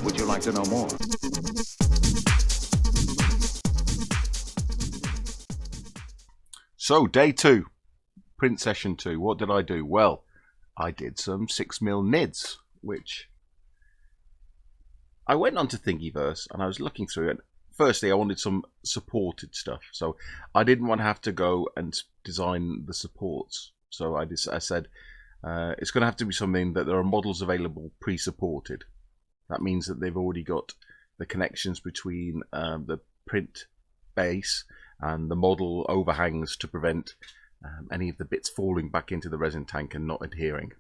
Would you like to know more? So, day 2, print session 2. What did I do? Well, I did some 6mm NIDs, which I went onto Thingiverse and I was looking through it. Firstly, I wanted some supported stuff, so I didn't want to have to go and design the supports. So I said it's going to have to be something that there are models available pre-supported. That means that they've already got the connections between the print base and the model overhangs to prevent any of the bits falling back into the resin tank and not adhering.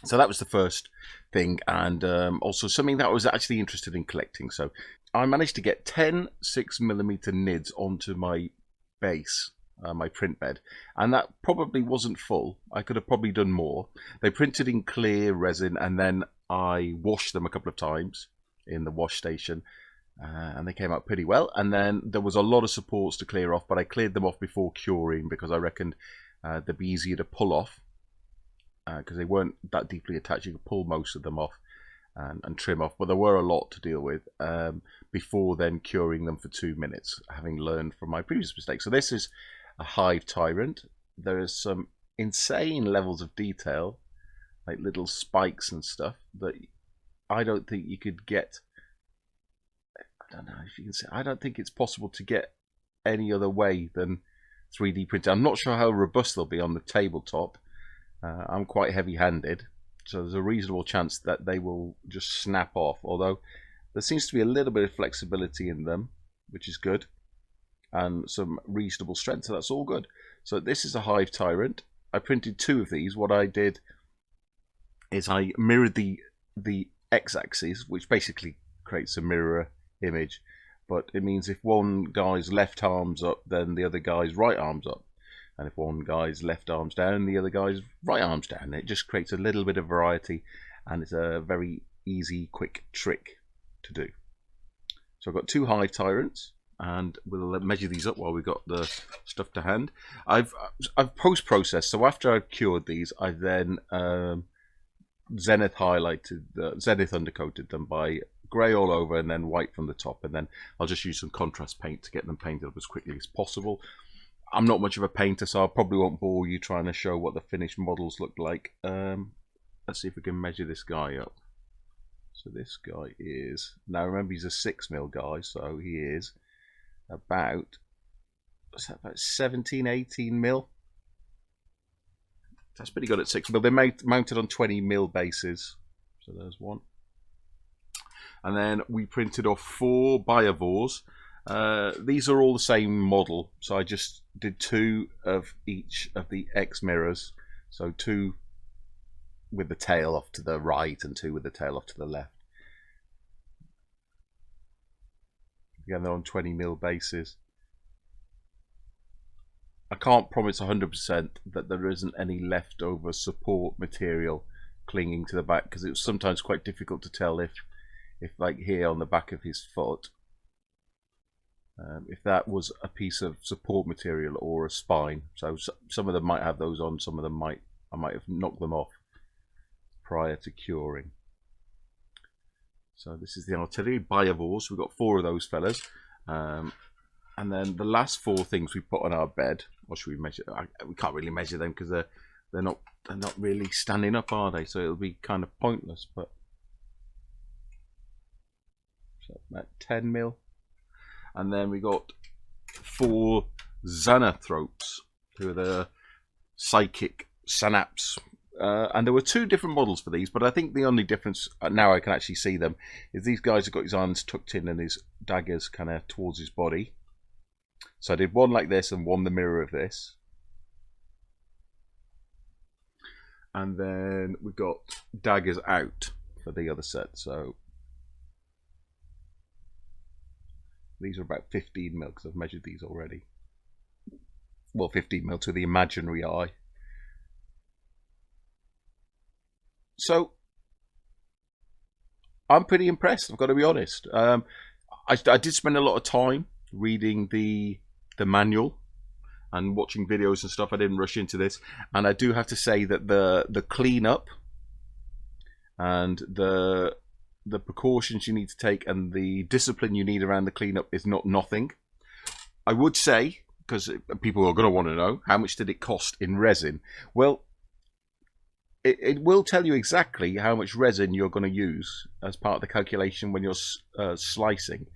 So that was the first thing, and also something that I was actually interested in collecting. So I managed to get 10 6mm NIDs onto my base, my print bed, and that probably wasn't full. I could have probably done more. They printed in clear resin, and then I washed them a couple of times in the wash station, and they came out pretty well. And then there was a lot of supports to clear off, but I cleared them off before curing because I reckoned they'd be easier to pull off because they weren't that deeply attached. You could pull most of them off and trim off, but there were a lot to deal with before then curing them for 2 minutes, having learned from my previous mistakes. So this is a hive tyrant. There is some insane levels of detail, like little spikes and stuff that I don't think you could get. I don't know if you can say. I don't think it's possible to get any other way than 3D printing. I'm not sure how robust they'll be on the tabletop. I'm quite heavy-handed, so there's a reasonable chance that they will just snap off. Although there seems to be a little bit of flexibility in them, which is good, and some reasonable strength. So that's all good. So this is a hive tyrant. I printed 2 of these. What I did is I mirrored the x-axis, which basically creates a mirror image, but it means if one guy's left arm's up, then the other guy's right arm's up, and if one guy's left arm's down, the other guy's right arm's down. It just creates a little bit of variety, and it's a very easy, quick trick to do. So I've got 2 hive tyrants, and we'll measure these up while we've got the stuff to hand. I've post-processed, so after I've cured these, I then zenith undercoated them by grey all over and then white from the top, and then I'll just use some contrast paint to get them painted up as quickly as possible. I'm not much of a painter, so I probably won't bore you trying to show what the finished models look like. Let's see if we can measure this guy up. So this guy is, now remember he's a 6mm guy, so he is about, what's that, about 17, 18mm. That's pretty good at 6mm. They're mounted on 20mm bases. So there's one. And then we printed off 4 biovores. These are all the same model, so I just did 2 of each of the X mirrors. So 2 with the tail off to the right and 2 with the tail off to the left. Again, they're on 20mm bases. I can't promise 100% that there isn't any leftover support material clinging to the back, because it's sometimes quite difficult to tell if like here on the back of his foot, if that was a piece of support material or a spine. So some of them might have those on, some of them I might have knocked them off prior to curing. So this is the artillery biovores. We've got 4 of those fellas. And then the last 4 things we put on our bed, or should we measure? We can't really measure them because they're not really standing up, are they? So it'll be kind of pointless. But so about 10mm, and then we got 4 Xanathropes, who are the psychic synapse. And there were 2 different models for these, but I think the only difference, now I can actually see them, is these guys have got his arms tucked in and his daggers kind of towards his body. So I did one like this and one the mirror of this. And then we've got daggers out for the other set. So these are about 15mm because I've measured these already. Well, 15mm to the imaginary eye. So I'm pretty impressed, I've got to be honest. I did spend a lot of time reading the manual, and watching videos and stuff, I didn't rush into this. And I do have to say that the cleanup and the precautions you need to take and the discipline you need around the cleanup is not nothing. I would say, because people are going to want to know, how much did it cost in resin? Well, it will tell you exactly how much resin you're going to use as part of the calculation when you're slicing.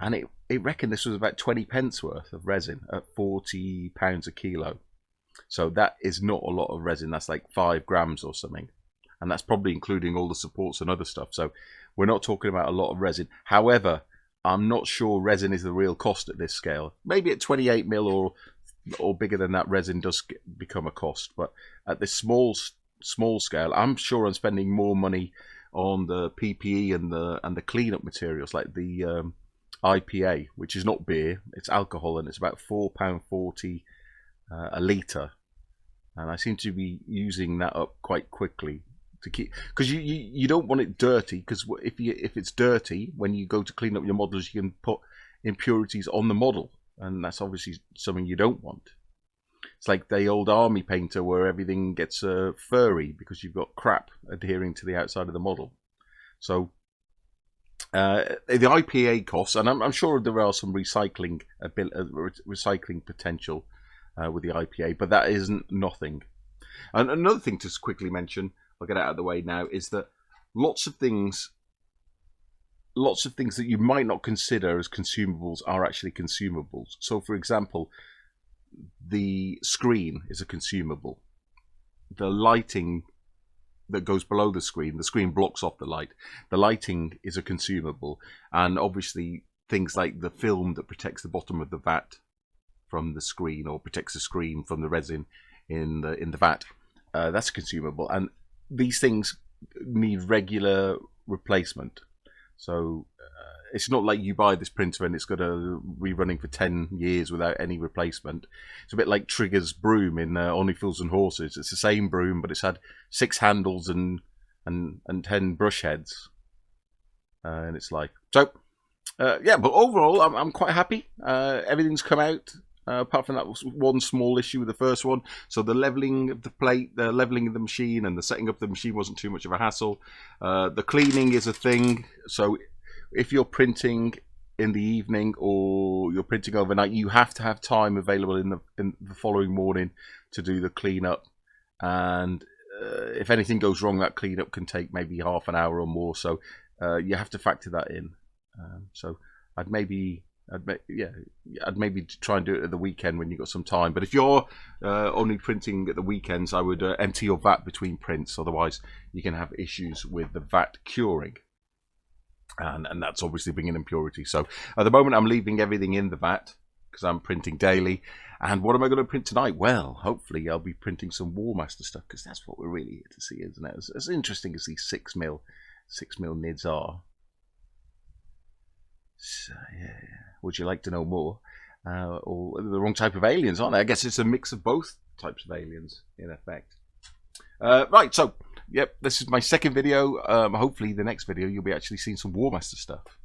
And it reckoned this was about 20 pence worth of resin at £40 a kilo. So that is not a lot of resin. That's like 5 grams or something. And that's probably including all the supports and other stuff. So we're not talking about a lot of resin. However, I'm not sure resin is the real cost at this scale. Maybe at 28 mil or bigger than that, resin does become a cost. But at this small scale, I'm sure I'm spending more money on the PPE and the cleanup materials, like the IPA, which is not beer, it's alcohol, and it's about £4.40 a litre. And I seem to be using that up quite quickly to keep, because you don't want it dirty, because if it's dirty, when you go to clean up your models, you can put impurities on the model, and that's obviously something you don't want. It's like the old army painter where everything gets furry because you've got crap adhering to the outside of the model. So the IPA costs, and I'm sure there are some recycling potential with the IPA, but that isn't nothing. And another thing to quickly mention, I'll get it out of the way now, is that lots of things that you might not consider as consumables are actually consumables. So, for example, the screen is a consumable. The lighting that goes below the screen blocks off the light. The lighting is a consumable, and obviously things like the film that protects the bottom of the vat from the screen, or protects the screen from the resin in the vat, that's consumable. And these things need regular replacement. So it's not like you buy this printer and it's going to be running for 10 years without any replacement. It's a bit like Trigger's broom in Only Fools and Horses. It's the same broom, but it's had 6 handles and 10 brush heads. And it's like, so yeah, but overall I'm quite happy. Everything's come out. Apart from that one small issue with the first one. So the leveling of the plate, the leveling of the machine, and the setting up of the machine wasn't too much of a hassle. The cleaning is a thing. So if you're printing in the evening or you're printing overnight, you have to have time available in the following morning to do the cleanup. And if anything goes wrong, that cleanup can take maybe half an hour or more. So you have to factor that in. So I'd maybe try and do it at the weekend when you've got some time. But if you're only printing at the weekends, I would empty your vat between prints. Otherwise, you can have issues with the vat curing. And that's obviously bringing impurity. So at the moment, I'm leaving everything in the vat because I'm printing daily. And what am I going to print tonight? Well, hopefully I'll be printing some Warmaster stuff, because that's what we're really here to see, isn't it? As interesting as these 6mm nids are. So, yeah. Would you like to know more? Or the wrong type of aliens, aren't they? I guess it's a mix of both types of aliens, in effect. Right, so, yep, this is my second video. Hopefully the next video you'll be actually seeing some Warmaster stuff.